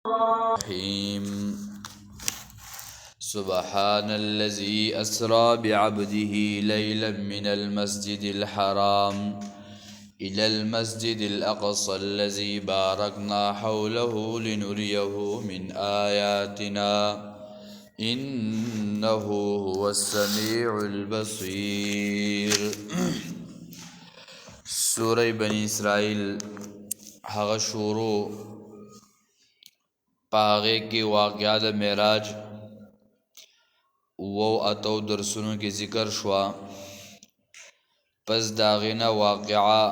الرحيم سبحان الذي أسرى بعبده ليلا من المسجد الحرام إلى المسجد الأقصى الذي باركنا حوله لنريه من آياتنا إنه هو السميع البصير. سورة بني إسرائيل هغه شروع پاغه کی واقعات معراج و اتو درسونو کی ذکر شوا. پس داغینا واقعا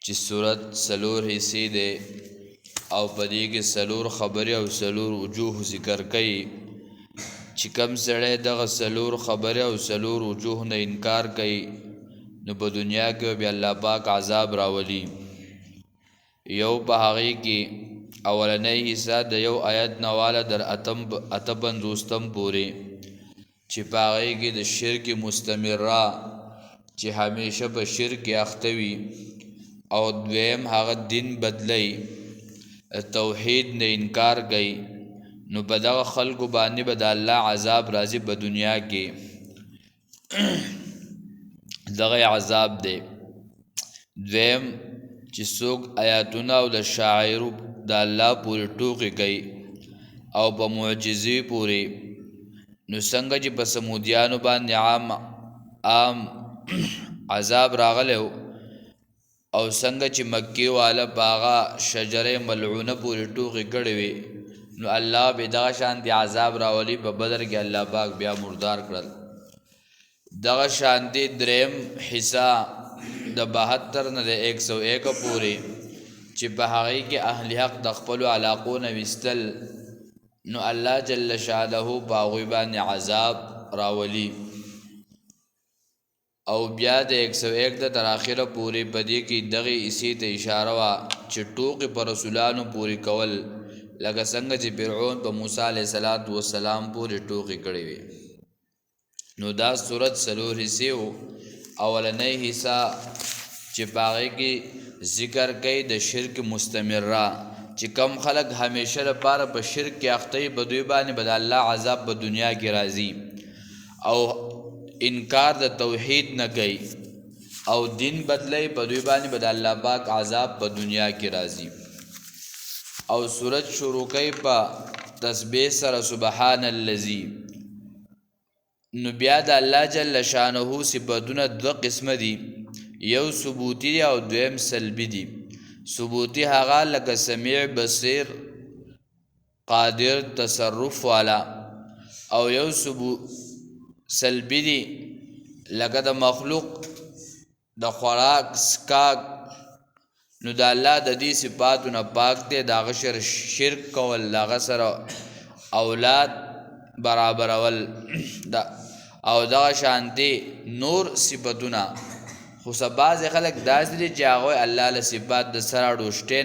چی صورت سلور حصے دے او پدی کی سلور خبری او سلور وجوه ذکر کئی. چی کم سڑے دغ سلور خبری او سلور وجوه نه انکار کئی نو په دنیا کې بیا الله پاک عذاب راولی. یو په هغه کې اولنۍ حصہ د یو آیت نواله در اتبن دوستم پوری چې په هغه کې د شرک مستمره چې همیشه په شرک اختوي او دویم هغه دین بدلی توحید نه انکار کوي نو په دغه خلکو باندې به د الله عذاب راځي په دنیا کې. دغه عذاب دی. دویم چې څوک آیاتونه او د شاعرو د الله پورې ټوکې کوي او په معجزې پورې نو څنګه چې په سمودیانو باندې عام عذاب راغلی او څنګه چې مکې والا په هغه شجرې ملعونه پورې ټوکې کړې وي نو الله به دغه شانتې عذاب راولي. په بدر کې الله پاک بیا مردار کړل. دغه شانتې دریم حصہ د 72 نه د 101 پورې چې په هغې کې اهل حق د خپلو علاقو نه ویستل نو الله جل شانه په هغوی باندې عذاب راولي. او بیا د 101 د تر اخره پورې په دې کې دغې حصې ته اشاره وه چې ټوکې په رسولانو پورې کول لکه څنګه چې فرعون په موسی علیه السلام پورې ټوکې کړې وې. نو دا صورت سلور حصې و. اولنۍ حصہ چې په هغې کې ذکر کوي د شرک مستمره چې کم خلق همیشه لپاره په شرک کې اخته وي په دوی باندې به د الله عذاب په دنیا کې راځي او انکار د توحید نه کوي او دین بدلی په دوی باندې به د الله پاک عذاب په دنیا کې راځي. او سورت شروع کوي په تسبیح سره سبحان الذی. نو بیا د الله جل شانه صفاتونه دو قسمه دي، یو ثبوتی دی او دویم سلبی دی. ثبوتی هغه لکه سمیع بصیر قادر تصرف والا، او یو سلبی دی لکه د مخلوق د خوراک سکاک. نو د الله د دې صفاتونه پاک دی. د هغه شرک کول، د هغه سره اولاد برابرول او دغه شانتي نور صفتونه. خو بعض خلک داسې دي چې هغوی الله له صفات د سره ډوشتې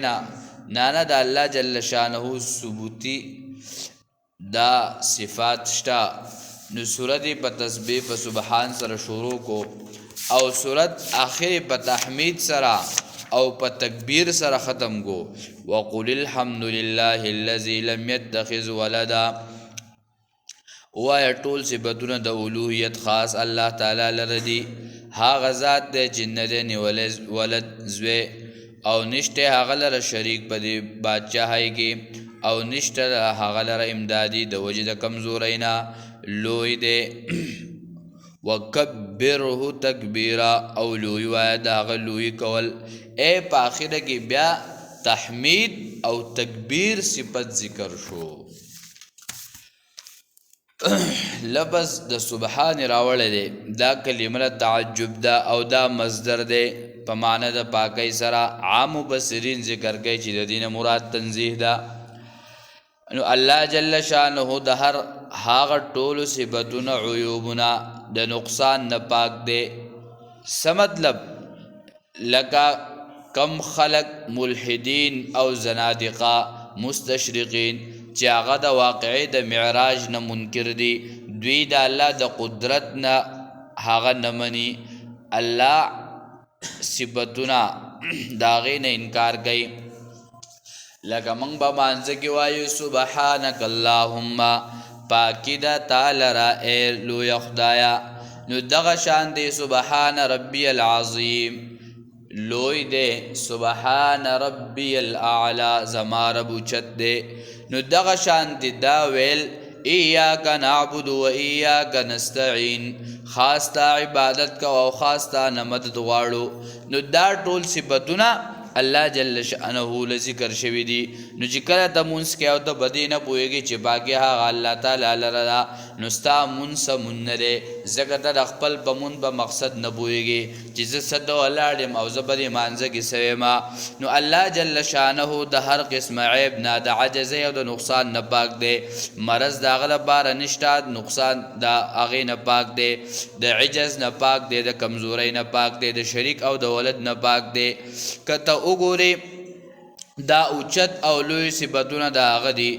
نه د الله جل شانه ثبوتي دا صفات شته. نو صورت په تسبیح په سبحان سره شروع کو او صورت آخر په تحمید سره او په تکبیر سره ختم کو. وقل الحمد لله الذي لم يتخذ ولدا. وایا ټول صفتونه د اولوهیت خاص الله تعالی لره دي. هغه ذات دی چې نه دی نیولی ولد زوی او نشته هغه لره شریک په دې بادشاهۍ کې او نشته هغه لره امدادي د وجې د کمزورۍ نه. لوی دی. وکبره تکبیرا. او لوی وایه د هغه لوی کول. په آخره کې بیا تحمید او تکبیر صفت ذکر شو. لفظ د سبحان راوړی دی. دا کلمه تعجب ده او دا مصدر دی په معنی د پاکی سره. عام مفسرین ذکر کوي چې د دې نه مراد تنزیه ده. نو الله جل شانه د هر هغه ټولو صفتونه عیوبونه د نقصان نه پاک دی. څه مطلب؟ لکه کم خلق ملحدین او زنادقه مستشرقین چې هغه د واقعي د معراج نه منکر دي، دوی د الله د قدرت نه هغه نه مني. الله صفتونه د هغې نه انکار کوي. لکه موږ به مانځه کې وایو سبحانک اللهم پاکی دا تعالی را اے لوی خدایا. نو دغه شان دی سبحان ربی العظیم لوی دی، سبحان ربی الاعلی زما رب اوچت دی. نو دغه شان دی دا ویل ایاک نعبد و ایاک نستعین، خاص تا عبادت کا او خاص تا مدد غواړو. نو دا ټول صفتونه الله جل شأنه لذکر شوی دی. نو چې کله ته مونځ کې او ته بدې نه پوهېږي چې باقي هغه الله تعالی لره ده، نو ستا مونځ څه مونځ نه دی، ځکه ته د خپل په مونځ په مقصد نه پوهېږي چې زه څه ته ولاړ یم او زه په دې مانځه کې څه یمه. نو الله جل شأنه د هر قسم عیب نه، د عجزۍ او د نقصان نه پاک دی. مرض د هغه لپاره نشته، نقصان د هغې نه پاک دی، د عجز نه پاک دی، د کمزورۍ نه پاک دی، د شریک او د ولد نه پاک دی. که ته وګورې دا اوچت او لوی صفتونه د هغه دي،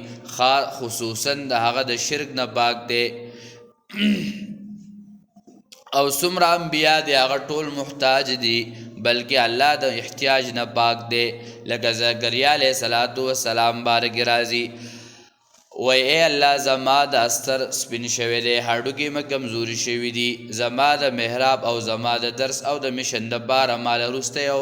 خصوصا د هغه د شرک نه پاک دی. او څومره انبیا دی هغه ټول محتاج دي، بلکې الله د احتیاج نه پاک دی. لکه زکریا علیه السلام بارک راځي وی اے الله زما د استر سپین شوی دی، هډوکې مې کمزوري شوي دي، زما د محراب او زما د درس او د مشن دپاره ماله وروستی او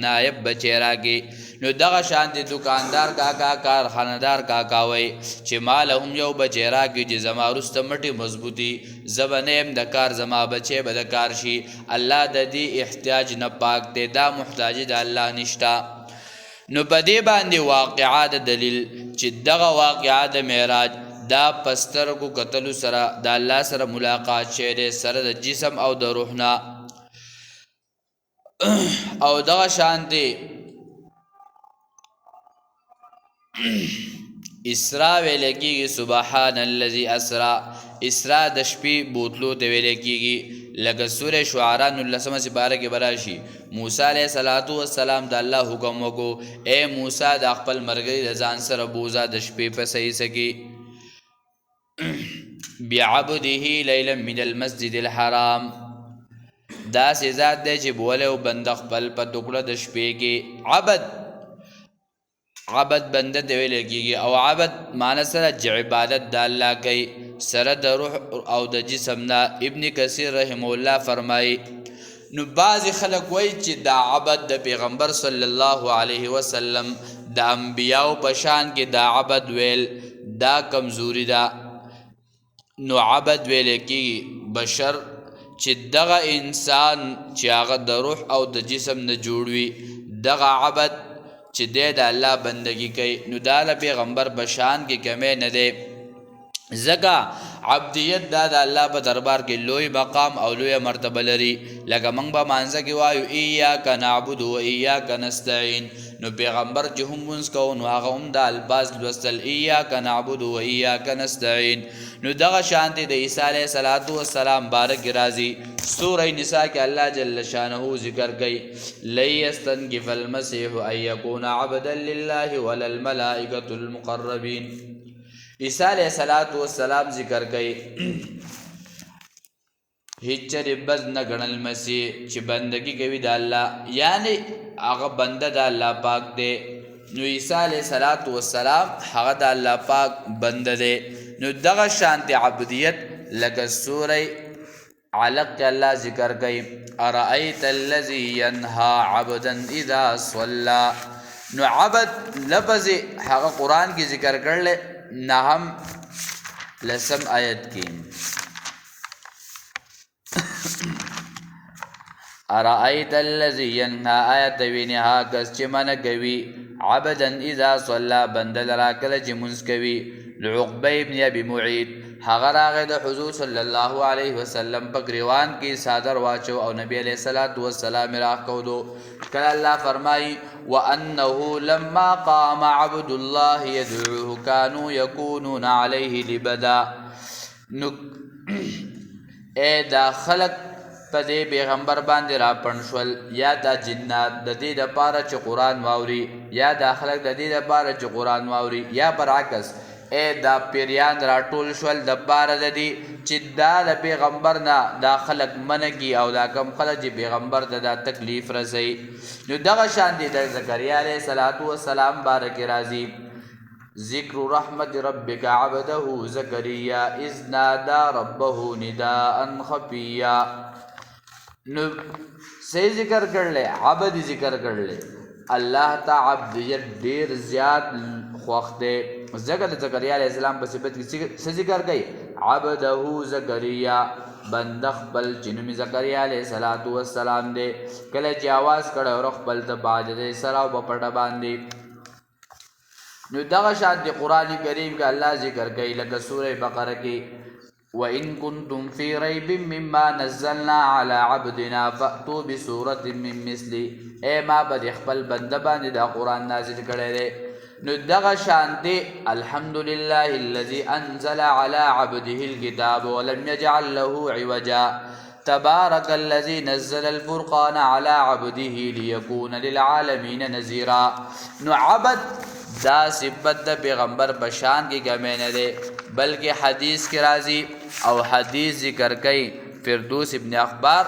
نایب بچی راکې. نو دغه شان د دکاندار کاکا کارخانهدار کاکا وی چې ماله هم یو بچی راکې چې زما وروسته مټې مضبوطي، زه به نه یم د کار، زما بچی به د کار شي. الله د دې احتیاج نه پاک دی، دا محتاجي د الله نشته. نو په دې باندې واقعا د دلیل چې دغه واقعا د معراج دا په سترګو کتلو سره د الله سره ملاقات شوی دی، سره د جسم او د روح نه. او دغه شان دی اسرا ویل کېږي، سبحان الذي اسرا، اسرا د شپې بوتلو ته ویل کېږي. لکه سورې شعراء 19 سپاره کې به راشي موسی علیه السلام د الله حکم وکړو اے موسی د خپل ملګري د ځان سره بوځه د شپې په صحیح سکي بعبده لیلا من المسجد الحرام. داسې ذات دی چې بولی و بنده خپل په ټوکړه د شپې کې. عبد بنده ته ویل کېږي، او عبد معنی سره چې عبادت د الله کوي سره د روح او د جسم نه. ابن کثیر رحمه الله فرمایي نو بعضې خلک وایي چې دا عبد د پیغمبر صلی الله علیه وسلم د انبیاو په شان کې دا عبد ویل دا کمزوري ده. نو عبد ویل کېږي بشر چې دغه انسان چې هغه د روح او د جسم نه جوړ وي، دغه عبد چې دی د الله بندگی کوي، نو دا له پیغمبر په شان کې کمی نه دی. ځکه عبدیت دا د الله په دربار کې لوی مقام او لوی مرتبه لري. لکه موږ به مانځه کې وایو ایاک نعبد و ایاک نستعین، نو پیغمبر چې هم مونځ کوو نو هغه هم د الفاظ لوستل ایاک نعبد و ایاک نستعین. نو دغه شانتې د عیسی علیه السلام بارک راځي سوره نساء کې الله جل شانه ذکر کوي لن یستنکف المسیح ان یکون عبدا لله ولا الملائکة المقربین. عیسی علیہ السلام ذکر کوي هیڅ چرې بد نه ګڼل مسیح چې بندگی کوي د الله، یعنی هغه بنده د الله پاک دی. نو عیسی علیہ السلام هغه د الله پاک بنده دی. نو دغه شانت عبدیت لکه سوره علق کې الله ذکر کوي ارأیت الذی ینهى عبدا اذا صلى. نو عبد لفظ هغه قرآن کې ذکر کړل نهم لسم آیت کی ارائیت اللذی ینها آیت وینی ها کس چی من کوي عبدا اذا صلا بندل راکل چی منز کوي لعقبی ابن ابی معید هغه راغی د حضور صلی الله علیه وسلم په گریوان کې صادر واچو او نبی علیہ السلام راخ کودو. کله الله فرمای وانه لما قام عبد الله يدعوه كانوا يكونون عليه لبدا. نو اے دا خلق په دې پیغمبر باندې را پنشول یا دا جنات د دې دپاره چې قرآن واوري، یا دا خلق د دې دپاره چې قرآن واوري، یا برعکس اے دا پیریان راټول شول د پاره د دې چې دا د پیغمبر نه دا خلق منګي او دا کم خلک چې پیغمبر ته دا تکلیف رسي نو دغه شان دي د زکریا علیه السلام بارک راضي ذکر رحمت ربک عبده زکریا اذ نادى ربه نداء خفیا نو سے ذکر کړل عبد ذکر کړل الله تعالی عبدیت ډیر زیات خوښ دی ځکه د زکریا علیه السلام په صفت کې څه ذکر کوي عبده زکریا بنده خپل چې نوم زکریا علیه السلام دی کله چې آواز کړی او خپل ته باجدې سره او په پټه باندې نو دغه شان د قرآن کریم کې الله ذکر کوي لکه سوره بقره کې وَإِن كُنتُمْ فِي رَيْبٍ مِّمَّا نَزَّلْنَا عَلَى عَبْدِنَا فَأْتُوا بِسُورَةٍ مِّن مِّثْلِهِ اے ما به خپل بنده باندې دا قرآن نازل کړی دی نو دغه شان دی الحمدلله الذي انزل على عبده الكتاب ولم يجعل له عوجا تبارك الذي نزل الفرقان على عبده ليكون للعالمين نذيرا نو عبد دا صفت د پیغمبر بشان کی کمی نه دی بلکہ حدیث کی راضی او حدیث ذکر کئی فردوس ابن اخبار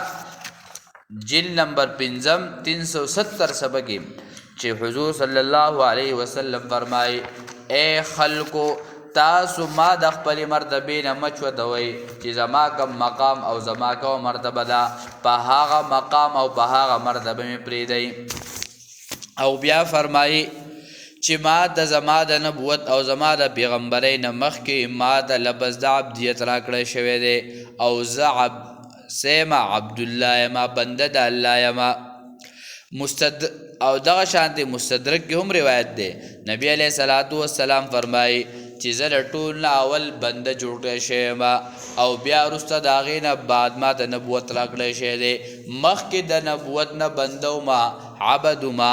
جل نمبر 370 سبکی چې حضور صلی الله علیه وسلم فرمائی اے خلقو تاسو ما د خپل مرتبه نه مچو دوی چې زما کم مقام او زما کو مرتبه ده په هغه مقام او په هغه مرتبه می پریدای او بیا فرمائی چې ما د زما د نبوت او زما د پیغمبرۍ نه مخکې ما د لفظ د عبدیت راکړی شوی دی او زه سیما عبدالله یما بنده د الله یما او دغه شانتې مستدرک کې هم روایت دی نبی علیه السلام فرمایي چې زه د ټول نه اول بنده جوړ کړی شوی یم او بیا وروسته د هغې نه بعد ما د نبوت راکړی شوی دی مخکې د نبوت نه بنده وما عبد وما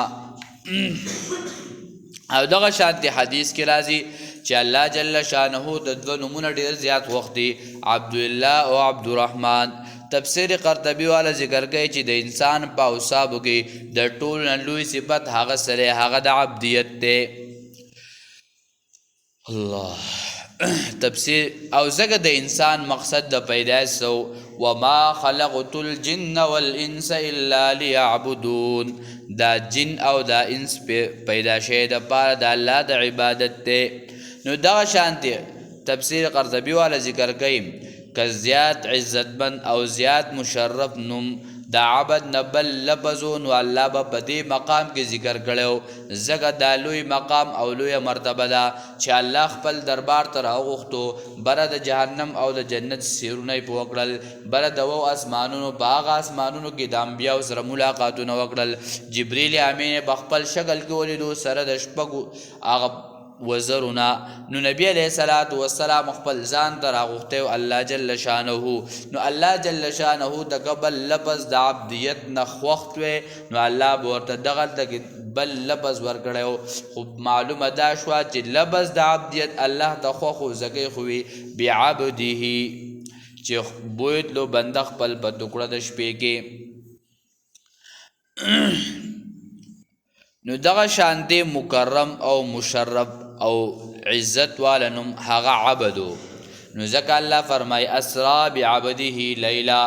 او دغه شانتې حدیث کې راځي چې الله جل شانه د دوه نومونه ډېر زیات وخت دي عبدالله او عبدالرحمن تفسیر قرطبی والا ذکر کوي چې د انسان په اوصافو کې د ټول نه لوی صفت هغه سره هغه د عبدیت دی الله تفسیر او زګه د انسان مقصد د پیدایش سو وما خلقت الجن والانس الا ليعبدون دا جن او دا انس پیدا شوی د پاره د الله د عبادت ته نو دغه شانتي تفسیر قرطبی والا ذکر کوي که زیات عزتمند او زیات مشرف نوم دا عبد نبل لفظو نو الله به په دې مقام کې ذکر کړو ځکه دا لوی مقام او لوی مرتبه ده چې الله خپل دربار ته راوغوښتو بره د جهنم او د جنت سیرونه یې پوه کړل بره د وو اسمانونو په هغه اسمانونو کې د انبیاو سره ملاقاتونه وکړل جبریل امین په خپل شکل کې ولیدو سره د شپږو هغه وزرنا نو نبی علیہ السلام خپل ځان ته راغوښتی الله جل شانه نو الله جل شانه د قبل لفظ د عبدیت نه خوښت وی نو الله به ورته دغلته کې بل لفظ ورکړی خو معلومه دا شوه چې لفظ د عبدیت الله ته خوښ و ځکه خو وي بعبده چې بوتلو بنده خپل په ټوکړه د شپې کې نو دغه شانتی مکرم او مشرف او عزت والنم هغه عبدو نو ځکه الله فرمای اسرا بعبده لیلا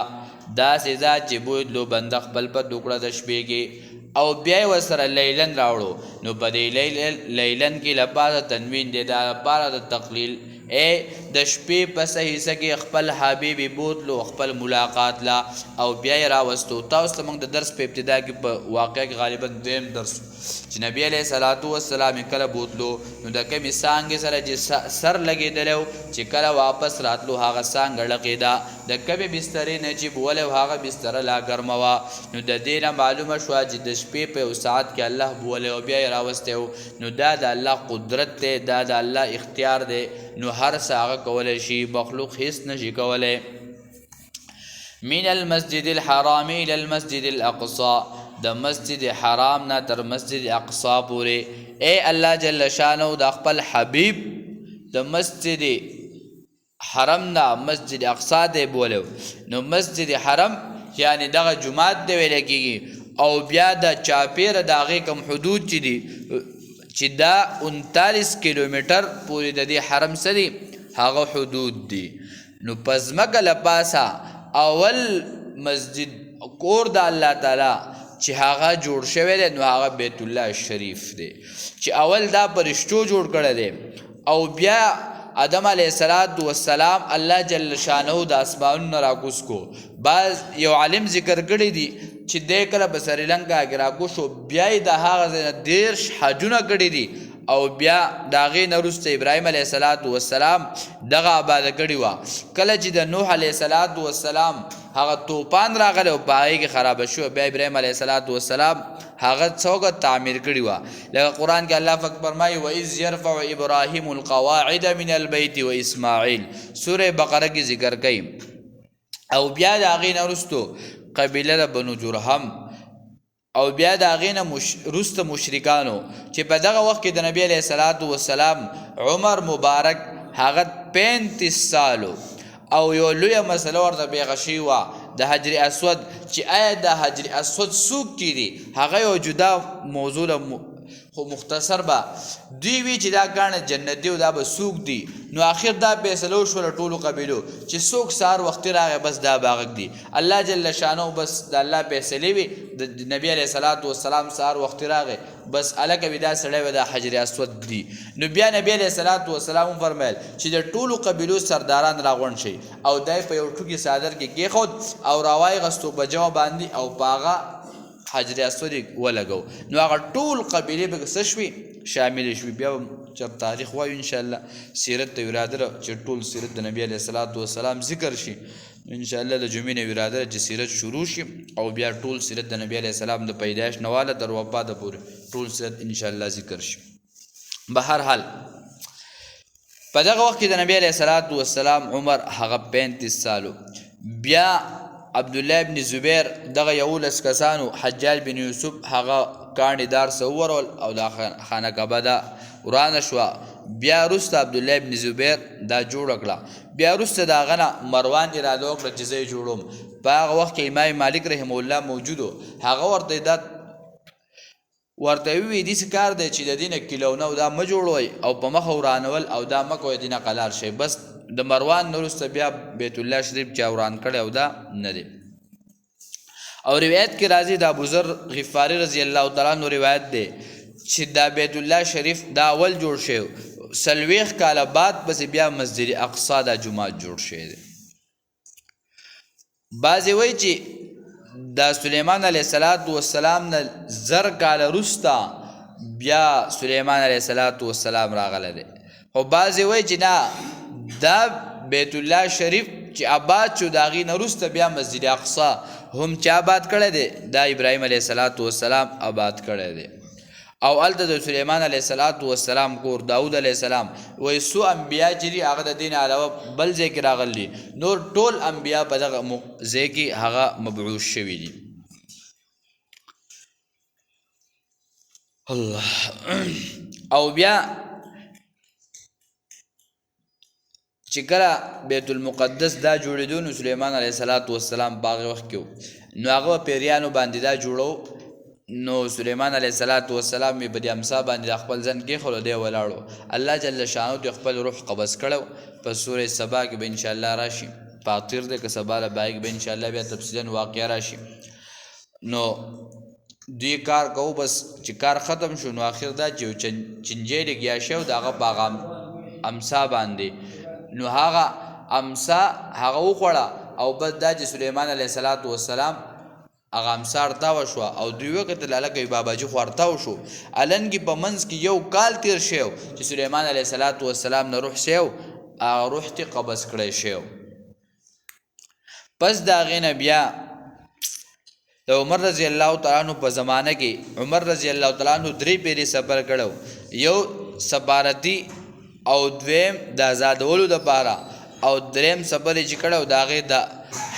دا سزا چې بوتلو بنده خپل په ټوکړه د شپې کې او بیا ورسره لیلن راوړو نو په دې لیلن کې لپاره تنوین دی دا لپاره د تقلیل اے د شپې په حصہ کې خپل حبیبي بوتلو خپل ملاقات لا او بیا یې راوستو تاسو ته موږ د درس په ابتدا کې په واقع کې غالبا دویم درس چې نبی علیه السلام کله بوتلو نو د کمې څانګې سره چې سر لګېدلی و چې کله واپس راتلو هغه څانګه ړقېده د کمې بسترې نه چې بولی هغه بستره لا ګرمه وه نو د دې نه معلومه شوه چې د شپې په یو ساعت کې الله بولی او بیا یې راوستی و نو دا د الله قدرت دی دا د الله اختیار دی نو هر څه هغه کولی شي مخلوق هیڅ نشي کولی من المسجد الحرام الى المسجد الاقصى د مسجد حرام نه تر مسجد اقصا پورې اے الله جل شانه د خپل حبیب د مسجد حرم نه مسجد اقصا دی بولیو نو مسجد حرم یعنی دغه جماعت دی ویل کېږي او بیا د چاپیره د هغې کوم حدود چې دي چې دا 39 کیلومتر پورې د دې حرم سره هغه حدود دي. نو پزمکه لپاسا اول مسجد کور د الله تعالی چې هغه جوړ شوی دی نو هغه بیت الله شریف دی چې اول دا پرشتو جوړ کړی دی او بیا آدم علیه السلام الله جل شانه د اسمانونو راکوز کو. بعض یو عالم ذکر کړی دی چې د کله په سریلنکا کې راکوشو بیا یې د هغه ځای نه 13 حجونه کړي دي او بیا د هغې نه وروسته ابراهیم علیه السلام دغه آباده کړې وه. کله چې د نوح علیه السلام هغه طوفان راغلی او په هغې کې خرابه شوه بیا ابراهیم علیه السلام هغه څوکه تعمیر کړې وه. لکه قرآن کې الله پاک فرمایي وَإِذْ يَرْفَعُ إِبْرَاهِيمُ الْقَوَاعِدَ مِنَ الْبَيْتِ وَإِسْمَاعِيل سورة بقره کې ذکر کوي. او بیا د هغې نه وروستو قبیله د بنو جرهم او بیا د هغې نه وروسته مشرکانو چې په دغه وخت کې د نبی علیه السلام عمر مبارک هغه 35 سالو او یو لویه مسله ورته پیښه شوې وه د حجر اسود چې آیا د حجر اسود څوک دي هغه یو جدا موضوع خو مختصر به دوی وی چې دا ګاڼه جنتي او دا به څوک دي. نو آخر دا فیصله وشوله ټولو قبیلو چې څوک سهار وختي راغی بس دا باغک دي. الله جل شانه بس د الله فیصلې وي د نبی علیه السلام سهار وختي راغی بس هلکه وي دا سړی به د حجر اسود دي. نو بیا نبی علیه السلام فرمیل چې د ټولو قبیلو سرداران راغونډ شي او دای په یو ټوکي صادر کې کېښود او راوایغستو په جو باندې او په هغه حجر اسود ولګو. نو هغه ټول قبیلې به څه شوي شامل شوي. بیا چپ تاریخ وایو انشاءالله سیرت ته اراده ده چې ټول سیرت د نبی علیه السلام ذکر شي انشاءالله د جمعې نه اراده ده چې سیرت شروع شي او بیا ټول سیرت د نبی علیه السلام د پیدایش نه واله تر وفاته پورې ټول سیرت انشاءالله ذکر شي. به هر حال په دغه وخت کې د نبی علیه السلام عمر هغه 35 سالو. بیا عبدالله ابن زبیر دغه 11 کسانو حجاج بن یوسف هغه کاڼي دار سه وورول او دا خانه کعبه ده ورانه شوه. بیا وروسته عبدالله ابن زبیر دا جوړه کړه. بیا وروسته د هغه نه مروان اراده وکړه چې زه یې جوړوم. په هغه وخت کې امام مالک رحمه الله موجود و. هغه ورته ووایي داسې کار دی چې د دې نه کیلونه او دا مه جوړوئ او په مخه ورانول او دا مه کوئ دې نه قلار شئ. بس د مروان نه وروسته بیا بیت الله شریف چا وران کړی او دا نه دی. او روایت کې راځي د ابوذر غفاري رضی الله تعالی عنه روایت دی چې دا بیت الله شریف دا اول جوړ شوی 40 کاله بعد پسې بیا مسجد اقصی دا جومات جوړ شوی دی. بعضې وایي چې دا سلیمان علیه السلام نه 1000 کاله وروسته بیا سلیمان علیه السلام راغلی دی. خو بعضې وایي چې نه دا بیت الله شریف چې آباد شو د هغې نه وروسته بیا مسجد اقصی هم چې آباد کړی دی دا ابراهیم علیه السلام آباد کړی دی. او هلته د سلیمان علیه السلام کور داود علیه السلام وایي څو انبیا چې دي هغه د دې نه علاوه بل ځای کې راغلي نور ټول انبیا په دغه ځای کې هغه مبعوث شوي دي. الله او بیا چې کله بیت المقدس دا جوړېدو نو سلیمان علیه السلام په هغه وخت کې نو هغه پیریانو باندې دا جوړو. نو سلیمان علیه السلام یې په دې امسا باندې د خپل ځن کېښولو دی ولاړو. الله جل شانو د خپل روح قبض کړو. په سورې سبا کې به انشاءالله راشي فاطر دی که سبا له بایک به انشاءالله بیا تفصیلا واقعه راشي. نو دوی کار کوو بس چې کار ختم شو نو آخر دا چې چنجۍ لګیا شو د هغه په هغه امسا باندې نو هغه امسا هغه وخوړه او بس دا چې سلیمان علیه السلام هغه امسا ارتاوه شوه او دوی وکتل هلکه باباجي خو ارتاو شو. النګې په منځ کې یو کال تیر شو چې سلیمان علیه السلام نه روح شو هغه روح تې قبض کړی شو. پس د هغې نه بیا د عمر رضی الله تعالی عنه په زمانه کې عمر رضی الله تعالی عنه 3 پیرې سفر کړو. یو سفارتي او دویم د آزادولو دپاره او دریم سفر یې چې کړی د هغې د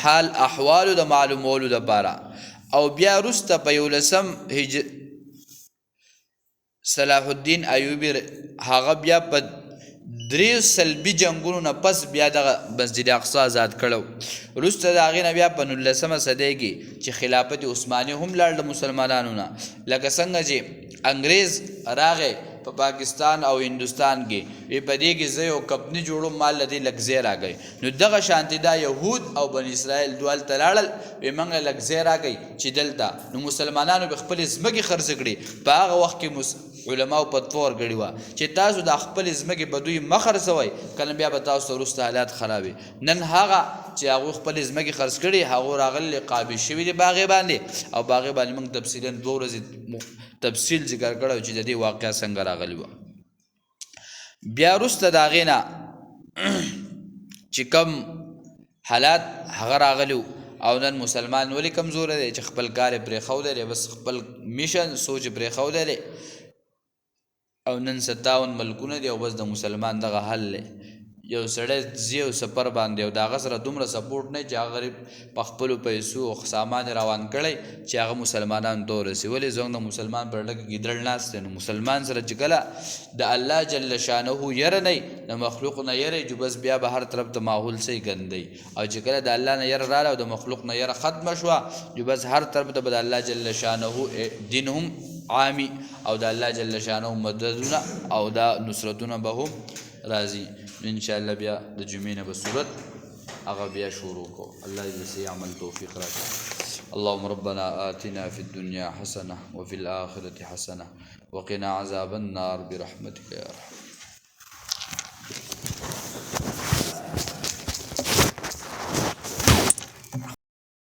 حال احوالو د معلومولو دپاره. او بیا وروسته په 11 صلاح الدین ایوبي هغه بیا په 3 سلبي جنګونو نه پس بیا دغه مسجد اقصی آزاد کړو. وروسته د هغې نه بیا په 19مه صدۍ کې چې خلافت عثماني هم لاړ د مسلمانانو نه لکه څنګه چې انګریز راغی په پاکستان او هندوستان کې وی په دې کې زه یو کمپنی جوړوم مال لدی لږ ځای راکوي نو دغه شانتي دا یهود او بني اسرائیل دوالته لاړل وی موږ لږ ځای راکوي چې دلته نو مسلمانانو به خپلې ځمکې خرڅ کړي په هغه وخت کې علماو فتوا ورکړې وه چې تاسو د خپلې ځمکې په دوی مه خرڅوئ کله بیا به تاسو ته وروسته حالات خرابوي نن هغه چې هغوی خپلې ځمکې خرڅ کړي هغو راغلي قابض شوي دي باغې باندې او باغې باندې موږ تفصیلا 2 ورځې تفصیل ذکر کړی چې د دې واقعه څنګه راغلی وه بیا وروسته د هغې نه چې کوم حالات هغه راغلي او نن مسلمان ولې کمزوری دی چې خپل کار یې پرېښودی دی بس خپل میشن سوچ یې پرېښودی دی او نن 57 ملکونه دي او بس د مسلمان دغه حل دی یو سړی ځي او سفر باندې او د هغه سره دومره سپورټ نه چې هغه غریب په خپلو پیسو او سامان روان کړی چې هغه مسلمانانو ته ورسي ولې زموږ د مسلمان پر ډګه ګیدړ ناست دی نو مسلمان سره چې کله د الله جل شانه یره نه د مخلوق نه یره جو بس بیا به هر طرف ته ماحول صحیح ګندی او چې کله د الله نه یره رااله او د مخلوق نه یره ختمه شوه جو بس هر طرف ته به د الله جل شانه دین هم عامی او د الله جل شانه مددونه او دا نصرتونه به هم راځي ان شاء الله بیا د جمعې نه به صورت هغه بیا شروع کو الله دې صحیح عمل توفیق راکړي اللهم ربنا آتنا في الدنيا حسنة وفي الآخرة حسنة وقنا عذاب النار برحمتك يا رحمن